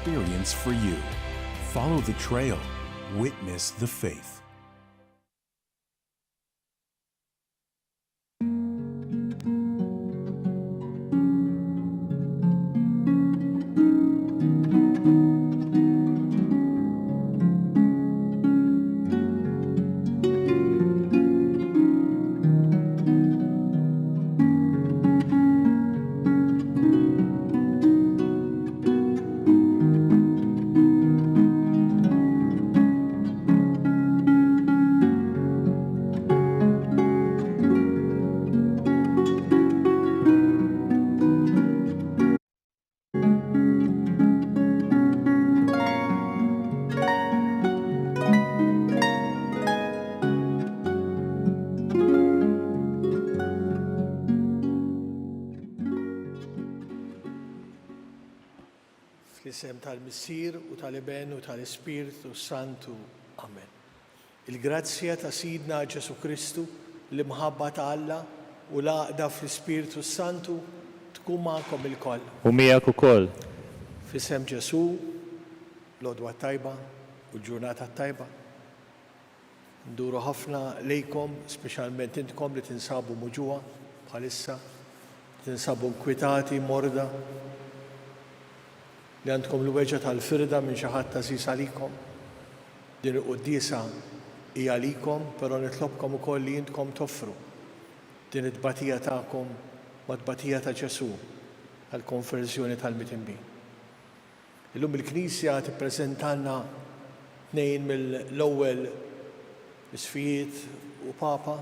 experience for you. Follow the trail. Witness the faith. Fl-isem tal-Missier u tal-Iben u tal-Ispirtu Santu. Amen. Il-grazzja ta' Sidna Ġesu Kristu, l-imħabba ta' Alla u l-għaqda fl-Ispirtu Santu tkun magħkom ilkoll. U miegħek ukoll. Fl-isem Ġesu, l-għodwa tajba u l-ġurnata tajba. Nduru ħafna lejkom, speċjalment intkom li tinsabu muġuwa bħalissa, tinsabu nkwitati, morda, li għandkom l-weġa tal-firda minn xi ħadd tażis għalikom. Din il-qudiesa hija għalikom, però nitlobkom ukoll li intkom toffru din it-tbatija tagħkom ma' tbatija ta' Ġesu għall-konverżjoni tal-mitinbin. Illum il-Knisja tippreżentalna tnejn mill-ewwel isfijiet u papa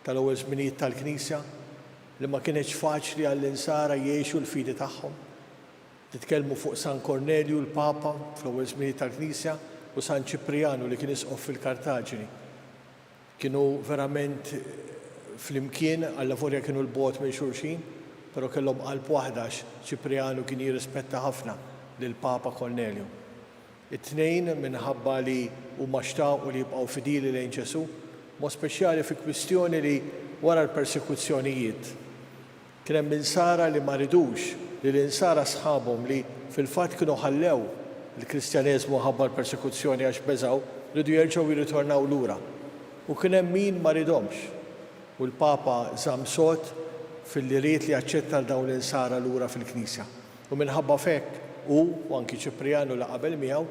tal-ewwel żminijiet tal-Knisja li ma kienx faċli għall-insara jgħixu l-fidi tagħhom. Titkellmu fuq San Kornelju l-Papa fl-ewwel żminijiet tal-Knisja u San Ċiprianu li kien isqof fil-Kartaġini. Kienu verament flimkien għall-lavorja kienu l-bogħod minn xulxin, però kellhom qalb waħdax. Ċiprianu kien jirrispetta ħafna lill-Papa Kornelju. It-tnejn minħabba li huma xtaqu li jibqgħu fidili lejn Ġesu, mod speċjali fi kwistjoni li wara l-persekuzzjonijiet. Kien hemm insara li ma ridux li l-insara sħabhom li fil-fatt kienu ħallew il-Kristjaneżmu ħabba l-persekuzzjoni għax beżaw, ridu jerġgħu jirritornaw lura. U kien hemm min ma ridhomx. U l-Papa żamm sod fil-li ried li jaċċetta dawn l-insara lura fil-Knisja. U minħabba fekk u anki Ċiprianu li qabel miegħu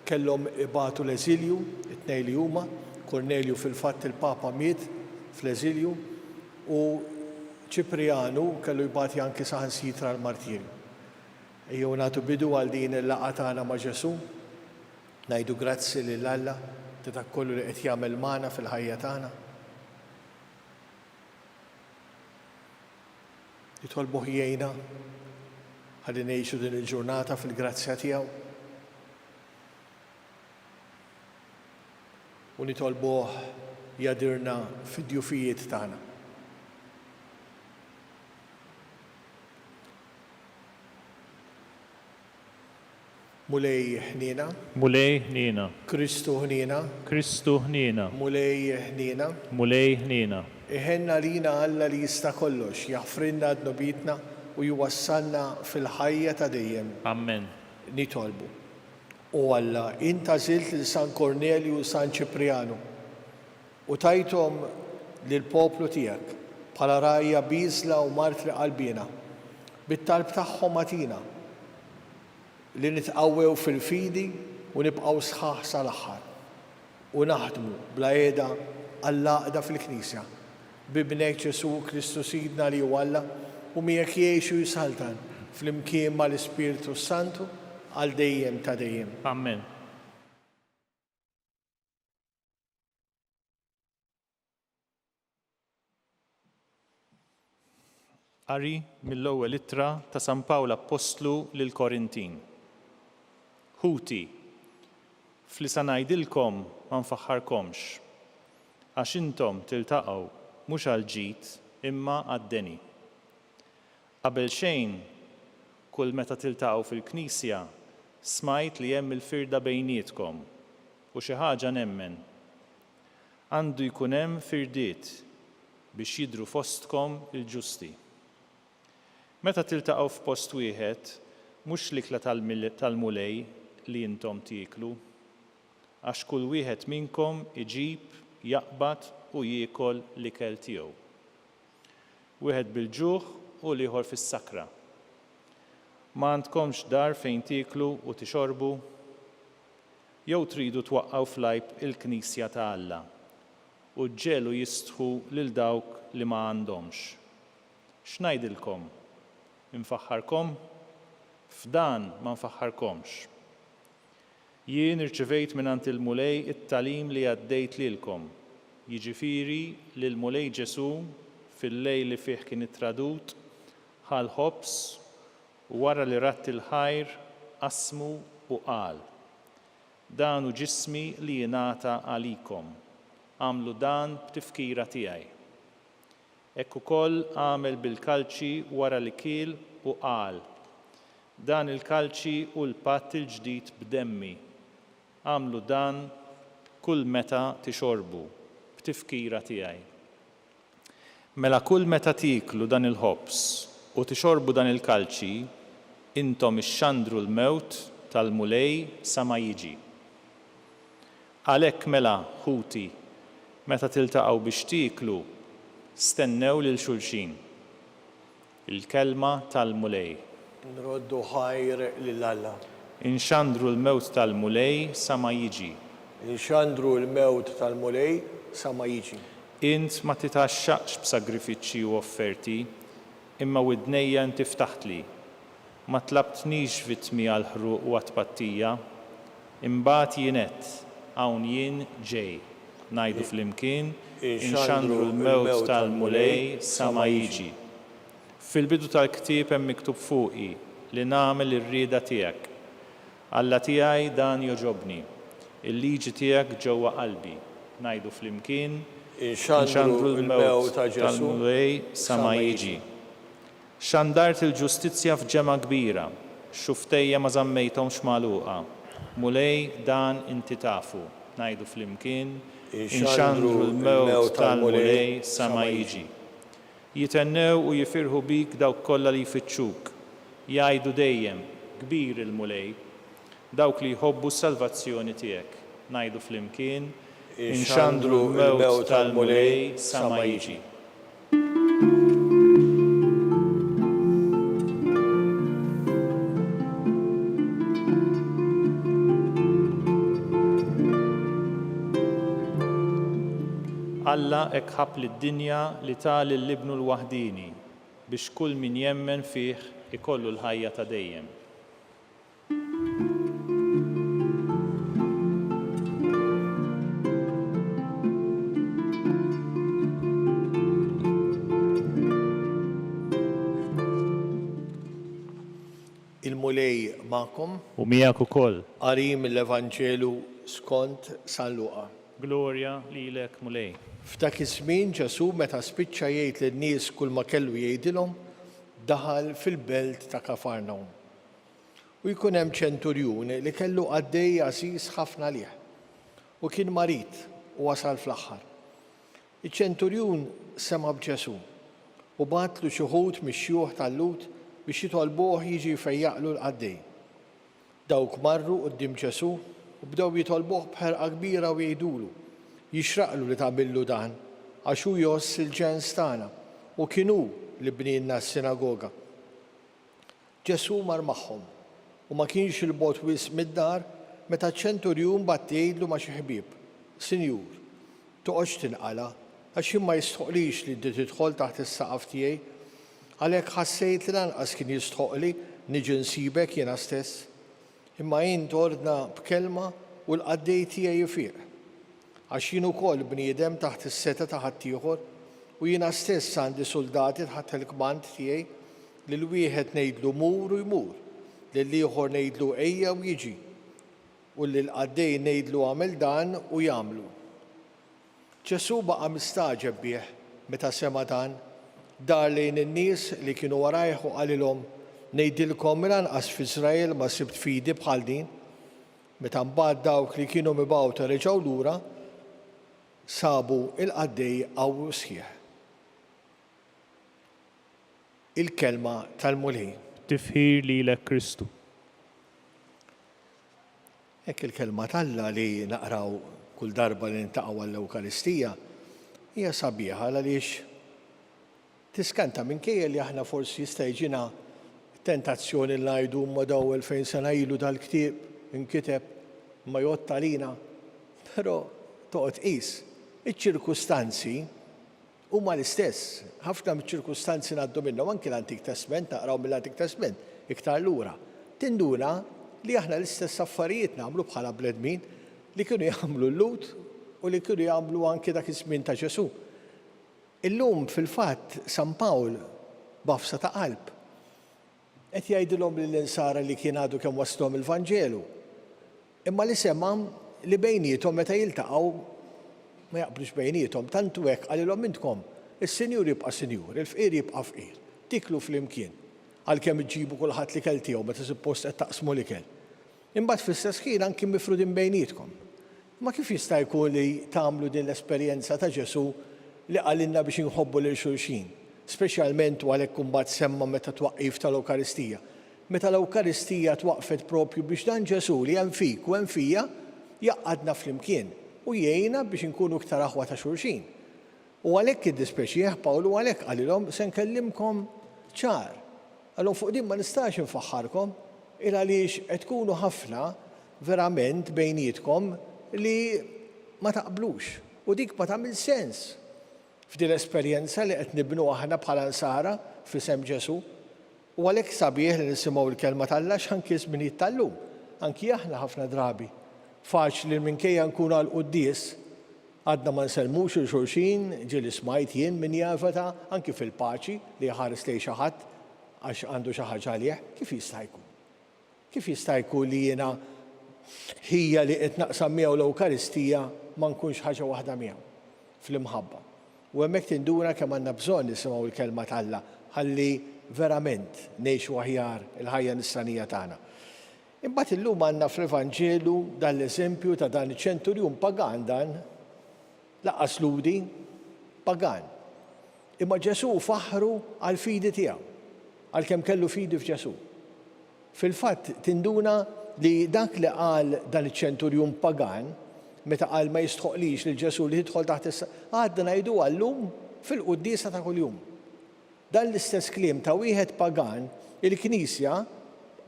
kellhom ibatu l-eżilju, it-tnejn li huma, Kornelju fil-fatt il-Papa miet fl-eżilju u Ċiprianu kellu jbati anki saħansitra l-martirju. Ejjew nagħtu bidu għal din il-laqgħa tagħna ma' Ġesu, ngħidu grazzi lil Alla ta' dak kollu li qed jagħmel magħna fil-ħajja tagħna. Nitolbu ħjejna ħalli ngħixu din il-ġurnata fil-grazzja tiegħu. U nitolbuh jadirna fid-djufijiet tagħna. Mulej ħnina. Mulej ħnina. Kristu ħnina. Kristu ħnina. Mulej ħnina. Mulej ħnina. Iħenna lina Alla li jista' kollox, jaħfrinna d-nobitna u jwassalna fil-ħajja ta' dejjem. Amen. Nitolbu. U Alla, inta żilt lil San Kornelju u San Ċiprianu u tajthom lill-poplu tiegħek bħala rajja biżla u martri qalbina bit-talb tagħhom agħtina li nitqawwew fil-fidi u nibqgħu sħaħ sal-aħħar u naħdmu bla qiegħda għall-għaqda fil-Knisja bibnek Ġesu Kristu Sidna li huwa Alla u miegħek jgħixu jisaltan fl-imkien mal-Ispirtu Santu għal dejjem ta' dejjem. Amen. Qari mill-ewwel ittra ta' San Pawl Apostlu lil Korintin. Ħuti, fli sa ngħidilkom ma nfaħħarkomx, għax intom tiltaqgħu mhux għal ġid imma għad-deni. Qabel xejn, kull meta tiltaqgħu fil-Knisja, smajt li hemm il-firda bejnietkom u xi ħaġa nemmen. Għandu jkun hemm firdiet biex jidhru fostkom il-ġusti. Meta tiltaqgħu f'post wieħed, mhux l-ikla tal-mulej li intom tieklu, għax kull wieħed minnkom iġib, jaqbad u jiekol l-ikel tiegħu. Wieħed bil-ġuħ u l-ieħor fis-sakra. Ma għandkomx dar fejn tieklu u tixorbu, jew tridu twaqqgħu f'lajb il-Knisja ta' Alla u ġġelu jistħu lil dawk li ma għandhomx. X'ngħidilkom? Infaħħarkom? F'dan ma nfaħħarkomx. Jien irċevejt mingħand il-mulej it-tagħlim li għaddejt lilkom, jiġifieri li l-mulej Ġesu fil-lejl li fih kien ittradut ħal ħobs u wara li ratt il-ħajr qasmu u qal: dan hu ġismi li jingħata għalikom, għamlu dan b'tifkira tiegħi. Hekk ukoll għamel bil-kalċi wara li kiel u qal: dan il-kalċi u l-patt il-ġdid b'demmi, għamlu dan kull meta tixorbu b'tifkira tiegħi. Mela kull meta tieklu dan il-ħobs u tixorbu dan il-kalċi, intom ixxandru l-mewt tal-mulej sa ma jiġi. Għalhekk mela ħuti, meta tiltaqgħu biex tieklu, stennew lil xulxin. Il-kelma tal-mulej. Nroddu ħajr lil Alla. Inxandru l-mewt tal-mulej sa ma jiġi. Inxandru l-mewt tal-mulej sa ma jiġi. Int ma titaxxaqx b'sagrifiċċji u offerti, imma widnejja ntiftaħtli. Ma tlabtnix vittmi għal ħruq u għatpattija, imbagħad jienet hawn jien ġej. Ngħidu flimkien, inxandru l-mewt tal-mulej sa ma jiġi. Fil-bidu tal-ktieb hemm miktub fuqi li nagħmel ir-rieda tiegħek. Alla tiegħi dan joġobni, il-liġi tiegħek ġewwa qalbi. Ngħidu flimkien, inxandru l-mewt tal-mulej sa ma jiġi. Xandart il-ġustizzja f'ġema kbira, xuftejja ma żammejthomx magħluqa. Mulej dan inti tafu. Ngħidu flimkien, inxandru l-mewt tal-mulej sa ma jiġi. Jitennew u jifirħu bik dawk kollha li jfittxuk. Jgħidu dejjem, kbir il-mulej, dawk li jħobbu s-salvazzjoni tiegħek. Ngħidu flimkien, inxandru l-mewt tal-mulej sa ma jiġi. Alla hekk ħabb lid-dinja li tal l-Ibnu l-waħdini biex kull min jemmen fih ikollu l-ħajja ta' dejjem. Il-mulej magħkom. U miegħek ukoll. Qari mill-Evanġelu skont San Luqa. Glorja lilek mulej. F'dak iż-żmien Ġesu meta spiċċa jgħid lin-nies kull ma kellu jgħidilhom, daħal fil-belt ta' Kafarnaum. U jkun hemm ċenturjun li kellu għaddej għażiż ħafna lih u kien marit u wasal fl-aħħar. Iċ-ċenturjun sema b'Ġesu u bagħtlu xi wħud mix-xjuħ tal-lut biex jitolbuh jiġi jfejjaqlu l-għaddej. Dawk marru quddiem Ġesu u bdew jitolbuh b'ħerqa kbira u jgħidulu jixraqlu li tagħmillu dan għax hu jgħoss il-ġens tagħna u kienu li bnielna s-sinagoga. Ġesu mar magħhom u ma kienx il-bogħod wisq mid-dar meta ċ-ċenturjun batt jgħidlu ma' xi ħbieb: Sinjur, toqgħodx tinqala għax jien ma jistħoqlix li tidħol taħt is-saqaf tiegħi, għalhekk ħassejt li lanqas kien jistħoqli niġi nsibek jiena stess. Imma jien tordna b'kelma u l-qaddej tiegħi jifieq. Għax jien ukoll bniedem taħt is-seta ta' ħaddieħor u jiena stess għandi soldati taħt il-kmand tiegħi li l-wieħed ngħidlu mur u jmur, lill-ieħor ngħidlu ejja u jiġi, u lill-qaddej ngħidlu għamel dan u jagħmlu. Ġesu baqa' mistaġeb bih meta sema dan, dar lejn in-nies li kienu warajh u qalilhom: ngħidilkom inqas f'Iżrael ma sibt fidi bħal din. Meta mbagħad dawk li kienu mibgħuta reġgħu lura, sabu il-qaddej qawwu sħiħ. Il-kelma tal-mulej. Tifħir lilek Kristu. Hekk il-kelma Alla li naqraw kull darba li nintaqgħu għall-Ewkaristija hija sabiħa għaliex tiskanta minkejja li aħna forsi jista' jiġina tentazzjoni li ngħidu ma daw 2000 sena ilu dal-ktieb inkiteb ma jotta lina, però toqgħod qis iċ-ċirkustanzi huma l-istess. Ħafna miċ-ċirkustanzi ngħaddu minnhom anke l-Antik Testament naqraw mill-Antik Testament iktar lura. Tinduna li aħna l-istess affarijiet nagħmlu bħala bledmin li kienu jagħmlu l-Lut u li kienu jagħmlu anke dak iż-żmien ta' Ġesu. Illum fil-fatt San Pawl b'afsa ta' qalb qed jgħidilhom lill-insara li kien għadu kemm waslhom il-Vanġelu. Imma li semma li bejniethom meta jiltaqgħu ma jaqblux bejniethom tantu hekk qalilhom intkom is-Sinjur jibqa' Sinjur, il-Fqier jibqa' Fqier, tiklu flimkien għalkemm iġġibu kulħadd l-ikel tiegħu meta suppost qed taqsmu l-ikel. Imbagħad fl-istess ħin anke mifrudin bejnietkom. Ma kif jista' jkun li tagħmlu din l-esperjenza ta' Ġesu li qalilna biex inħobbu lil xulxin, speċjalment għalhekk imbagħad semma meta twaqqif tal-Ewkaristija. Meta l-Ewkaristija twaqfet propju biex dan Ġesu li hemm fik u hemm fija jaqgħadna flimkien u jgħinna biex inkunu iktar aħwa ta' xulxin. U għalhekk iddispeċih Pawl u għalhekk qalilhom se nkellimkom ċar. Għallum fuq din ma nistax infaħħarkom il għaliex qed tkunu ħafna verament bejnietkom li ma taqblux. U dik ma tagħmel sens f'din l-esperjenza li qed nibnu aħna bħala nsara f'isem Ġesu. U għalhekk sabiħ li nisimgħu l-kelma tal-Alla x'anki żminijiet tal-lum. Anki aħna ħafna drabi. Faċli li minkejja nkunu għal qudies għadna ma nsellmux il-xulxin ġieli smajt jien min jafeta anki fil-paċi li ħares lejn xi ħadd għax għandu xi ħaġa għalih, kif jista' jkun? Kif jista' jkun li jiena ħija li qed naqsam miegħu l-Ewkaristija ma nkunx ħaġa waħda miegħu fl-imħabba. U hemmhekk tinduna kemm għandna bżonn nisimgħu l-kelma tal-Alla ħalli verament ngħixu aħjar il-ħajja nisranija tagħna. Imbagħad illum għandna fl-Evanġelu dan l-eżempju ta' dan iċ-ċenturjun pagan dan laqas ludi pagan. Imma Ġesu faħru għal fidi tiegħu għalkemm kellu fidi f'Ġesu. Fil-fatt tinduna li dak li qal dan iċ-ċenturjun pagan meta qal ma jistħoqlix lil Ġesu li jidħol taħt għadna ngħidu għallum fil-quddiesa ta' kuljum. Dan l-istess kliem ta' wieħed pagan il-Knisja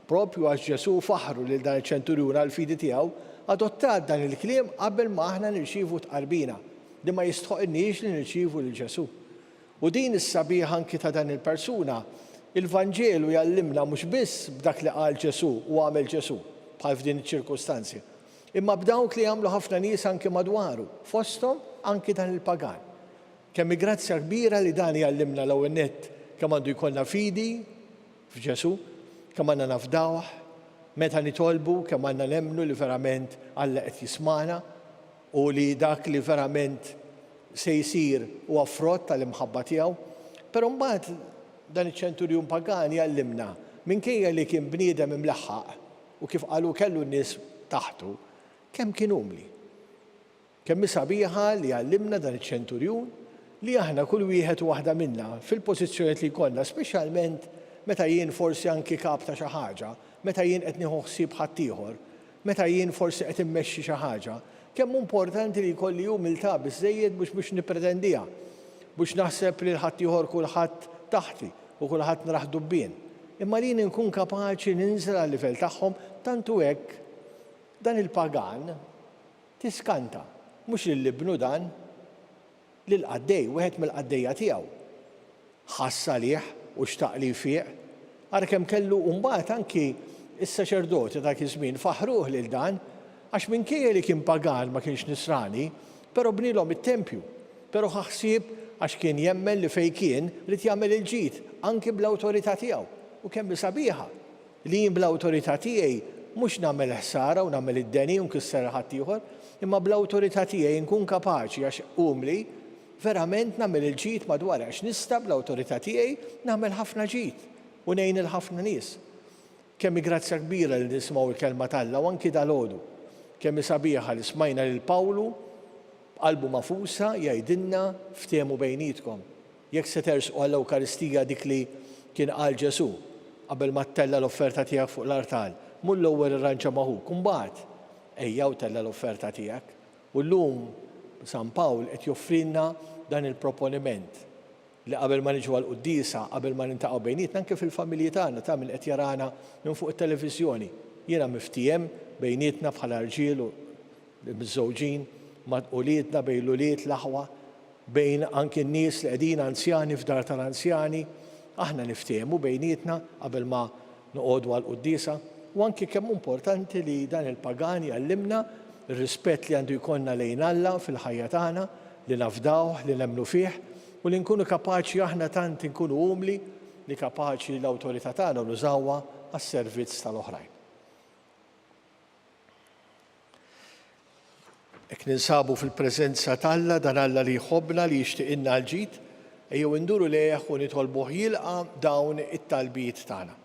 propju għax Ġesu faħru lil dan iċ-ċenturjun għal fidi tiegħu adottat dan il-kliem qabel ma aħna nirċievu tqarbina li ma jistħoqniex li nirċievu lil Ġesu. U din is-sabiħa anki ta' dan il-persuna il-Vanġelu jgħallimna mhux biss b'dak li qal Ġesu u għamel Ġesu bħal f'din iċ-ċirkustanzi, imma b'dawk li jagħmlu ħafna nies anke madwaru, fosthom anke dan il-pagan. Kemm grazzja kbira li dan jgħallimna l-ewwel nett kemm għandu jkollna fidi f'Ġesu, kemm għandna nafdawh, meta nitolbu kemm għandna nemmnu li verament Alla qed jismana u li dak li verament se jsir huwa frott tal-imħabba tiegħu. Però mbagħad dan iċ-ċenturjun pagan jgħallimna minkejja li kien bniedem imlaħħaq u kif qalu kellu n-nies taħtu, kemm kien umli. Kemm sabiħa li jgħallimna dan iċ-ċenturjun li aħna kull wieħed u waħda minna fil-pożizzjonijiet li jkollna, speċjalment meta jien forsi anki kap ta' xi ħaġa, meta jien qed nieħu ħsieb ħadd ieħor, meta jien forsi qed immexxi xi ħaġa, kemm importanti li jkolli umiltà biżżejjed biex nippretendiha, biex naħseb li l-ħadd ieħor kulħadd taħti u kulħadd naraħdu bien. Imma li nkun kapaċi ninżel għal-livell tagħhom tantu hekk dan il-pagan tiskanta. Mhux il-libnu dan lil-qaddej, wieħed mill-qaddejja tiegħu. Ħassa lih u xtaq li fih. Ara kemm kellu mbagħad anki is-saċerdoti dak iż-żmien faħruh lil dan għax minkejja li kien pagan ma kienx nisrani, però bnielhom it-tempju. Però ħaħsieb għax kien jemmen li fejn kien li jagħmel il-ġid anki bl-awtorità tiegħu. U kemm sabiħa li jien bl-awtorità tiegħi mhux nagħmel ħsara u nagħmel id-deni u nkisser ħadd ieħor, imma bl-awtorità tiegħi nkun kapaċi għax umli verament nagħmel il-ġid madwar għax nista' bl-awtorità tiegħi nagħmel ħafna ġid u ngħin il-ħafna nies. Kemm grazzja kbira li nismgħu l-kelma tal-Alla u anki dal-għodu. Kemm sabiħa li smajna lil Pawlu qalbu mafusa jgħidilna ftehmu bejnietkom. Jekk se tersqu għall-Ewkaristija dik li kien qal Ġesu qabel ma ttella l-offerta tiegħek fuq l-artal, mhu l-ewwel irranġa magħhuk, imbagħad ejja u tella l-offerta tiegħek. U llum San Pawl qed joffrilna dan il-proponiment li qabel ma niġu għall-qudiesa, qabel ma nintaqgħu bejnietna anke fil-familji tagħna ta' min qed jarana minn fuq it-televiżjoni. Jiena miftijem bejnietna bħala rġiel u miż-żewġin madqulietna bejn l-uliet l-aħwa, bejn anke n-nies li qegħdin anzjani f'dar tal-anzjani, aħna niftehmu bejnietna qabel ma noqogħdu għall-qudiesa u anke kemm importanti li dan il-pagan jgħallimna ir-rispett li għandu jkollna lejn Alla fil-ħajja tagħna, li nafdawh, li nemmnu fih u li nkunu kapaċi aħna tant nkunu umli li kapaċi l-awtorità tagħna nużawha għas-servizz tal-oħrajn. Hekk ninsabu fil-preżenza tal-Alla, dan Alla li jħobbna li jixtieq inna l-ġid, ejjew induru lejh u nitolbuh jilqa' dawn it-talbiet tagħna.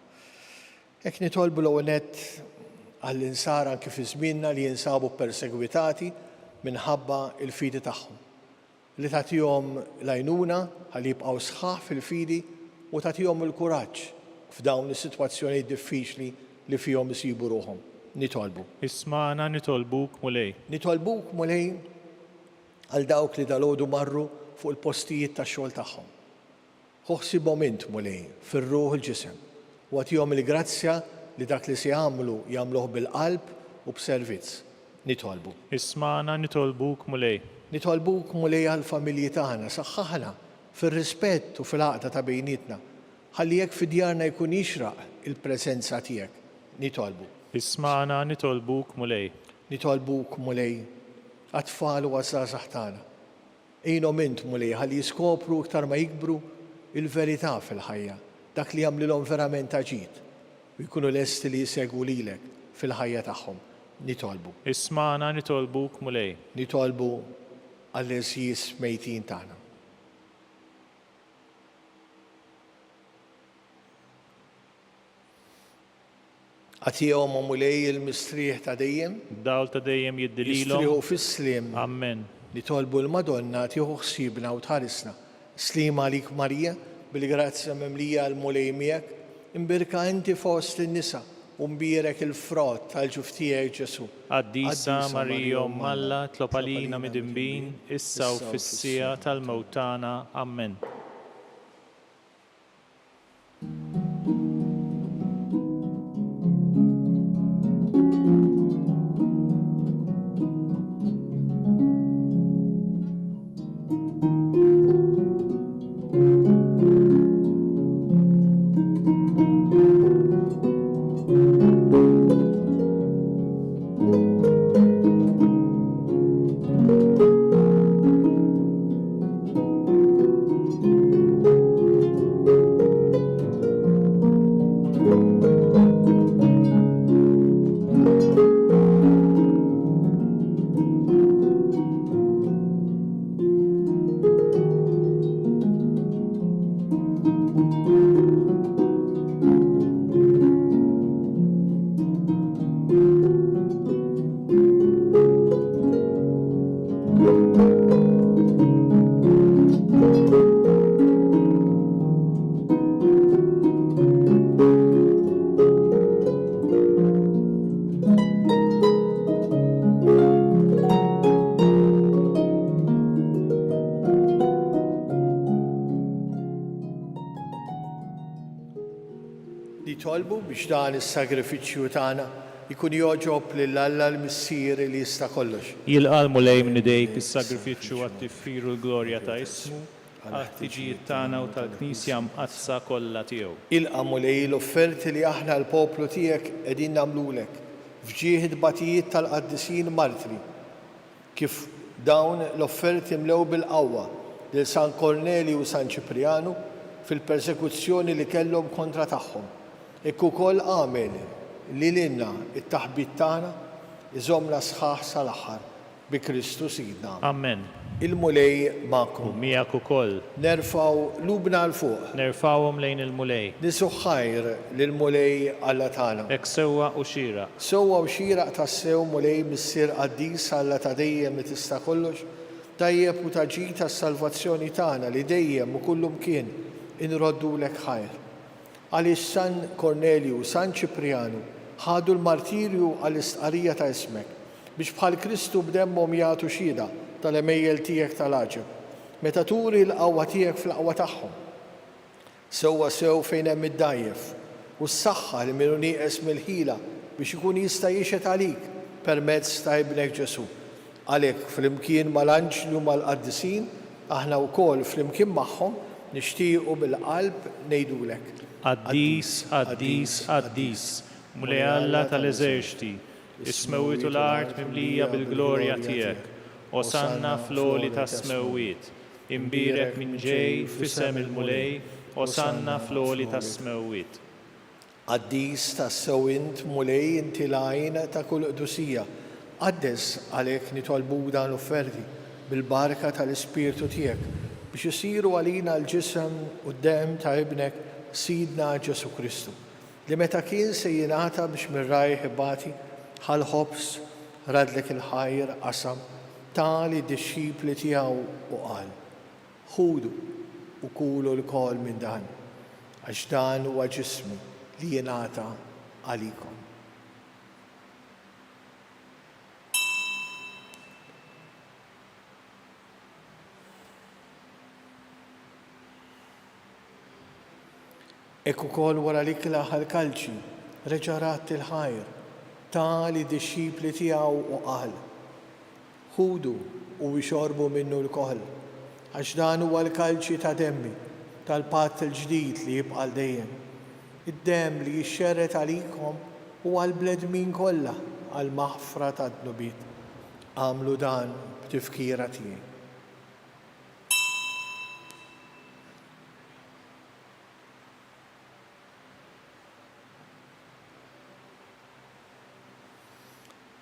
Hekk nitolbu l-ewwel nett għall-insar anke fi żmienna li jinsabu persegwitati minħabba l-fidi tagħhom. Li tagħtihom l-għajnuna ħalli jibqgħu sħaħ fil-fidi u tagħtihom il-kuraġġ f'dawn is-sitwazzjonijiet diffiċli li fihom isibu ruhom. Nitolbu. Isma'na nitolbuk mulej. Nitolbuk mulej għal dawk li dalgħodu marru fuq il-postijiet tax-xogħol tagħhom. Ħoħsibhom int mulej fir-ruħ il-ġisem u għatihom il-grazzja li dak li se jagħmluh bil-qalb u b'servizz. Nitolbu. Isma'na nitolbuk mulej. Nitolbuk mulej għall-familji tagħna, saħħaħna fir-rispett u fil-għaqda ta' bejnietna. Ħalli jekk fid-djarna jkun jixraq il-preżenza tiegħek. Nitolbu. Isma'na nitolbuk mulej. Nitolbuk mulej għat-tfal u għaż-żgħażagħ tagħna. Ejnhom int mulej ħalli jiskopru iktar ma jikbru il-verità fil-ħajja, dak li jagħmlilhom verament aġid u jkunu lesti li jsegwu lilek fil-ħajja tagħhom. Nitolbu. Isma'na nitolbuk mulej. Nitolbu għall-eżjis mejtin tagħna. Għatihom mulej il-mistrieħ ta' dejjem. Dawl ta' dejjem jiddililhom. Jistrieħu fis-sliem. Amen. Nitolbu l-Madonna tieħu ħsiebna u tħarisna. Slima għalik Marija, bil-grazzja mimlija l-mulej miegħek, imbirka inti fost in-nisa u mbierek il-frott tal-ġuf tiegħek Ġesu. Qaddisa Marija Umm Alla, tlob għalina mid-imbin, issa u fis-sija tal-mewt tagħna. Amen. Nitolbu biex dan is-sagrifiċċju tagħna jkun joġob lil Alla l-Missier li jista' kollox. Jilqal mulej minn idejk is-sagrifiċċju għat-tiffiru l-glorja ta' ismu għat-tiġijiet tagħna u tal-Knisja mqazza kollha tiegħu. Ilqa' mulej l-offerti li aħna l-poplu tiegħek qegħdin nagħmlulek f'ġieħed batijiet tal-qaddisin martri. Kif dawn l-offerti mlew bil-qawwa lil San Kornelju u San Ċiprianu fil-persekuzzjoni li kellhom kontra tagħhom. Hekk ukoll għamel li lilna it-taħbit tagħna iżommna sħaħ sal-aħħar bi Kristu Sidna. Amen. Il-mulej magħkom. Miegħek ukoll. Nerfgħu lubna l fuq. Nerfgħuhom lejn il-mulej. Nisu ħajr lill-mulej Alla tagħna. Hekk sewwa u xieraq. Sewwa u xieraq tassew mulej missier qaddis Alla ta' dejjem li tista' kollox, tajjeb u taġid tas-salvazzjoni tagħna li dejjem u kullu mkien inroddulek ħajr. Għaliex San Kornelju u San Ċiprianu ħadu l-martirju għall-istqarrija ta' ismek biex bħal Kristu b'demmhom jagħtu xhieda tal-emejjel tiegħek tal-għaġeb. Meta turi l-qawwa tiegħek fil-qawwa tagħhom. Sewwa sew fejn hemm id-dajjef u s-saħħa li minnu nieqes mill-ħila biex ikun jista' jixed għalik permezz ta' ibnek Ġesu. Għalhekk flimkien mal-anġli u mal-qaddisin aħna wkoll flimkien magħhom nixtiequ bil-qalb ngħidulek. Qaddis, qaddis, qaddis, mulej Alla tal-eżerċiti, is-smewwiet u l-art mimlija bil-glorja tiegħek. Osanna fl-għoli tas-smewwiet, imbierek minn ġej f'isem il-mulej, osanna fl-għoli tas-smewwiet. Qaddis tas-sew int mulej inti l-għajn ta' kull qdusija. Qaddes għalhekk nitolbu dan l-offerti bil-barka tal-Ispirtu tiegħek biex isiru għalina l-ġisem u d-demm ta' ibnek Sidna Ġesu Kristu, li meta kien se jingħata biex mir-rajħ ibati ħal-ħobs radlek il-ħajr qasam tali d-disċipli tiegħu u qal: ħudu u kulu l-kol minn dan, għax dan huwa ġismi li jingħata għalikom. Ekku kol wara li klaħ kalċi reġarat il-ħajr, tali disċipli tiegħu u qal: ħudu u jxorbu minnu l-koll, għax dan huwa l-kalċi ta' demmi tal-patt il-ġdid li jibqa' dejjem. Id-demm li jixxerret għalikom u għal-bledmin kollha għal-maħfra tad-dnubiet. Għamlu dan b'tifkira tiegħi.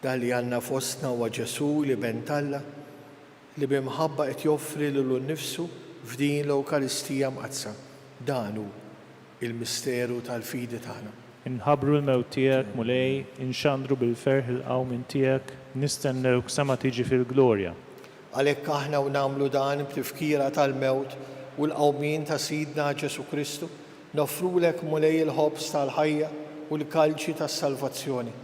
Dan li għandna fostna huwa Ġesu li bentalla li bimħabba qed joffri lilu nnifsu f'din l-Ewkaristija mqazza. Dan hu il-misteru tal-fidi tagħna. Inħabbru l-mewt tiegħek mulej, inxandru bil-ferħ il-qawmin tiegħek, nistennewk sa ma tiġi fil-glorja. Għalhekk aħna u nagħmlu dan b'tifkira tal-mewt u l-qawmin ta' Sidna Ġesu Kristu, nofrulek mulej il-ħobs tal-ħajja u l-kalċi tas-salvazzjoni.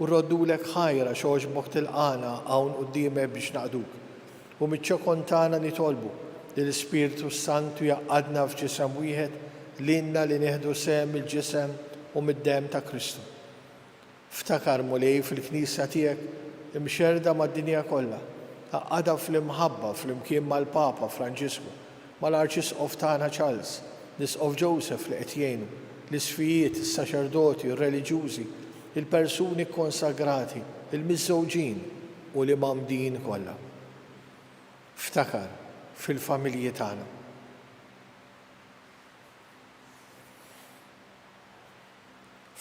U rroddulek ħajra xogħġbok tilqana hawn quddiemek biex naqduk. U miċ-ċokon tagħna nitolbu li l-Ispirtu Santu jaqgħadna f'ġisem wieħed lilna li nieħdu sehem il-ġisem u mid-demm ta' Kristu. Ftakar mulej fil-Knisja tiegħek imxerda mad-dinja kollha, għaqadha fl-imħabba flimkien mal-Papa Franġisku, mal-Arċisqof tagħna Charles, l-Isqof Joseph li qed jgħinu, l-isfijiet, is-saċerdoti, ir-reliġjużi, il-persuni konsagrati, il-miżżewġin u li mamdin kollha. Ftakar fil-familji tagħna.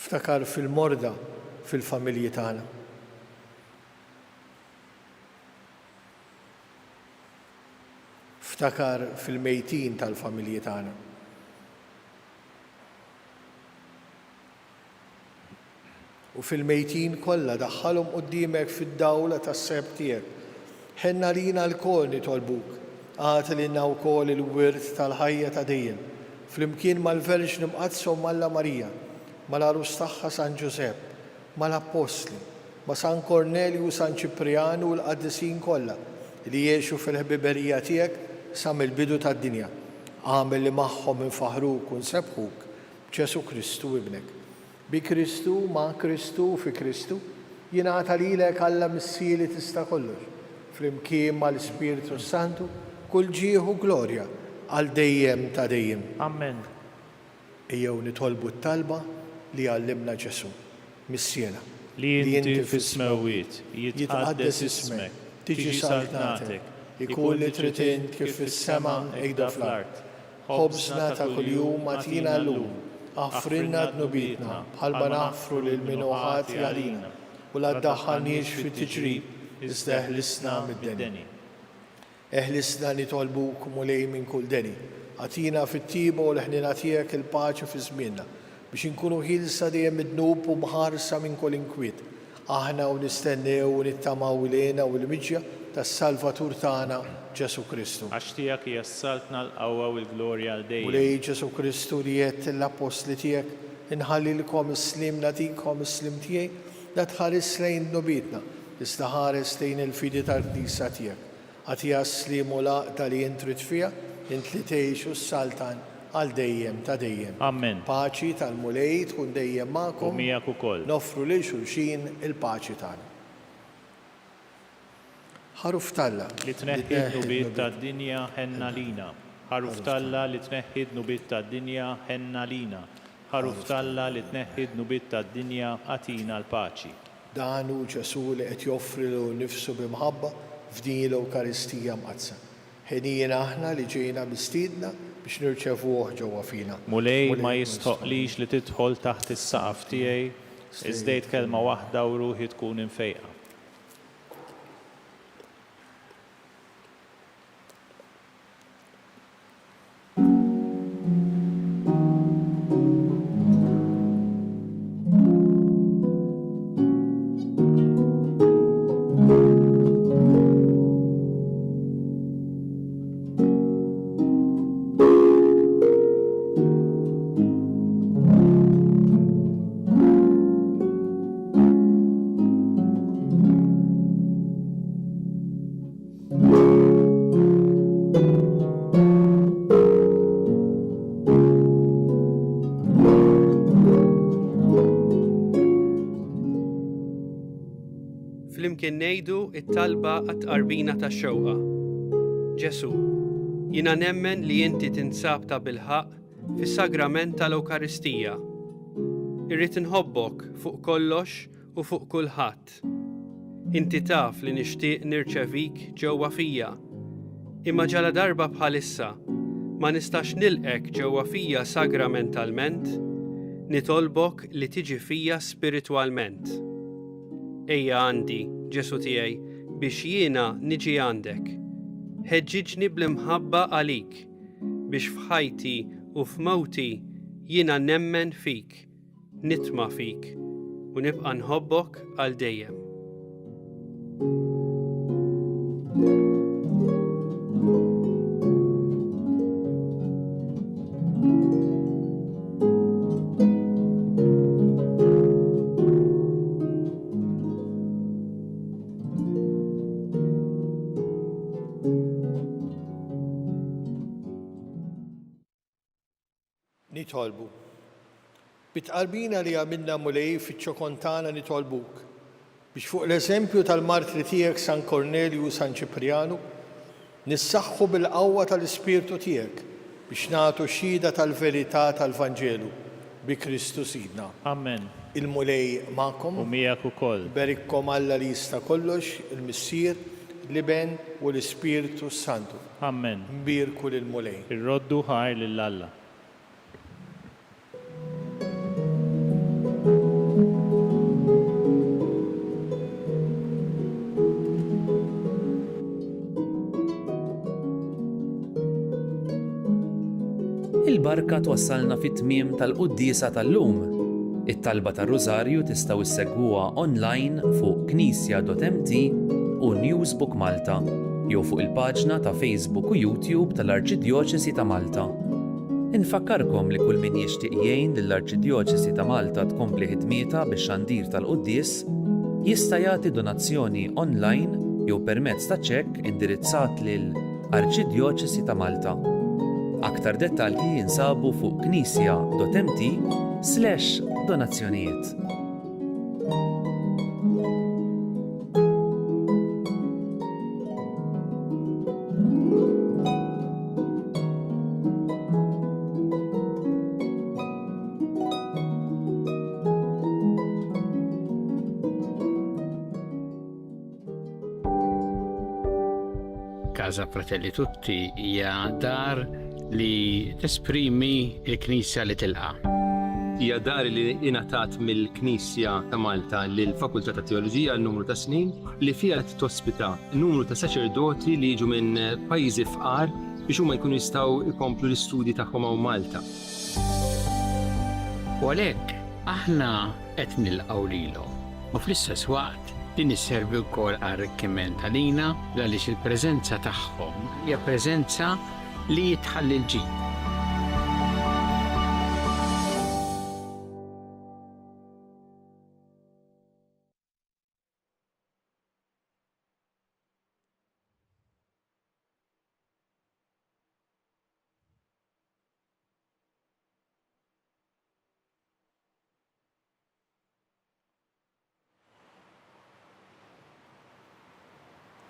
Ftakar fil-morda fil-familji tagħna. Ftakar fil-mejtin tal-familji tagħna. U fil-mejtin kollha daħħalhom quddiemek fid-dawla tas-seb tiegħek. Ħenna lina l-kol nitolbuk, għati lilna wkoll il-wirt tal-ħajja ta' dejjem, flimkien mal-Verġni Mqazza u Malla Marija, mal-Arus tagħha San Ġusepp, mal-Apostli, ma' San Kornelju u San Ċiprianu u l-qaddisin kollha li jgħixu fil-ħbiberija tiegħek sa mill-bidu tad-dinja. Għamel li magħhom infaħruk u nsebħuk b'Ġesu Kristu ibnek. Bi Kristu, ma' Kristu, fi Kristu, jingħata lilek Alla missieri tista' kollox, flimkien mal-Ispirtu Santu, kull ġieħu glorja għal dejjem ta' dejjem. Amen. Ejjew nitolbu t-talba li għallimna Ġesu, missiena. Li inti fis-smewwiet, jitqaddes ismek, tiġi saltnatek, ikun li trid int kif fis-sema hekk fl-art. Ħobżna ta' kuljum agħtina llum, għafrinna d-nubitna bħalma naħfru lil-minuħati għalina u la ddaħħalniex fit-tiġrib, iżda eħlisna mid-deni. Eħlisna nitolbuk mulej minn kull deni, għatina fit-tiba u l-ħnina tiegħek il-paċi fi żmienna biex inkunu ħilsa dejjem midnub u mħarsa minn kull inkwiet. Aħna u nistennew u nittamaw ilejna u l-miġja tas-Salvatur tagħna Ġesu Kristu. Għax tiegħek hija s-saltna l-qawwa u l-glorja għal dejjem. U lej Ġesu Kristu li jgħid l-apostli tiegħek inħallilkom is-slim nagħtikom is-slim tiegħi la tħares lejn nubitna iżda ħares lejn il-fidi tal-Knisja tiegħek. Għatija slim u laqta li intrid fiha, int li tgħixu s-saltan għal dejjem ta' dejjem. Amen. Paċi tal-mulej tkun dejjem U magħkom. miegħek ukoll. Nofru lil xulxin il-paċi tagħna. Ħaruf Talla Li tneħħi d-nubiet tad-dinja ħenna lina. Ħaruf Talla li tneħħi d-nubiet tad-dinja ħenna lina. Ħaruf Talla li tneħħi d-nubiet tad-dinja għatina l-paċi. Dan hu Ġesu li qed joffri lu nnifsu bimħabba f'din l-Ewkaristija mqazza. Ħenijien aħna li ġejna mistiedna biex nirċevuh ġewwa fina. Mulej ma jistoqlix li tidħol taħt is-saqaf tiegħi, iżdejt kelma waħda u ruħi tkun infejqa. Flimkien ngħidu t-talba għat-tqarbina tax-xewqa. Ġesu, jiena nemmen li inti tinsab ta' bilħaq fis-sagrament tal-Ewkaristija. Irrid inħobbok fuq kollox u fuq kulħadd. Inti taf li nixtieq nirċevik ġewwa fija. Imma ġala darba bħalissa ma nistax nilqek ġewwa fija sagramentalment, nitolbok li tiġi fija spiritwalment. Ejja għandi, Ġesu tiegħi, biex jiena niġi għandek. Ħeġġiġni bl-imħabba għalik, biex f'ħajti u f'mowti jiena nemmen fik, nitma' fik u nibqa' nħobbok għal dejjem. Nitolbu. Bitqarbina li għamilna mulej fiċ-ċokontana nitolbuk biex fuq l-eżempju tal-martri tiegħek San Kornelju u San Ċiprianu nissaħħu bil-qawwa tal-Ispirtu tiegħek biex nagħtu xhieda tal-verità tal-Vanġelu bi Kristu Sidna. Amen. Il-mulej magħkom U miegħek ukoll. berikkom Alla li jista' kollox, il-Missier, l-Iben u l-Ispirtu Santu. Amen. Mbirku lill-mulej. Irroddu ħajr lill-Alla. Il-barka twassalna fit-tmiem tal-Qudiesa tal-lum. It-talba tar-Rużarju tistgħu issegwuha online fuq knisja.mt u Newsbook Malta jew fuq il-paġna ta' Facebook u YouTube tal-Arċidjoċesi ta' Malta. Infakkarkom li kull min jixtieq jgħin lill-Arċidjoċesi ta' Malta tkompli ħidmietha bix-xandir tal-Qudies jista' jagħti donazzjoni online jew permezz ta' ċekk indirizzat lil Arċidjoċesi ta' Malta. Aktar dettalji jinsabu fuq knisja.mt/donazzjonijiet. Casa Fratelli Tutti hija dar li tesprimi l-Knisja li tilqa. Hija dar li ingħatat mill-Knisja ta' Malta lill-Fakultà ta' Teoloġija għal numru ta' snin li fiha tospita numru ta' saċerdoti li jiġu minn pajjiżi fqar biex huma jkunu jistgħu jkomplu l-istudji tagħhom hawn Malta. U għalhekk aħna qed nilqgħu lilhom. U fl-istess waqt din isservi wkoll għar-arricchiment għalina għaliex il-preżenza tagħhom hija preżenza li jitħalli l-ġid.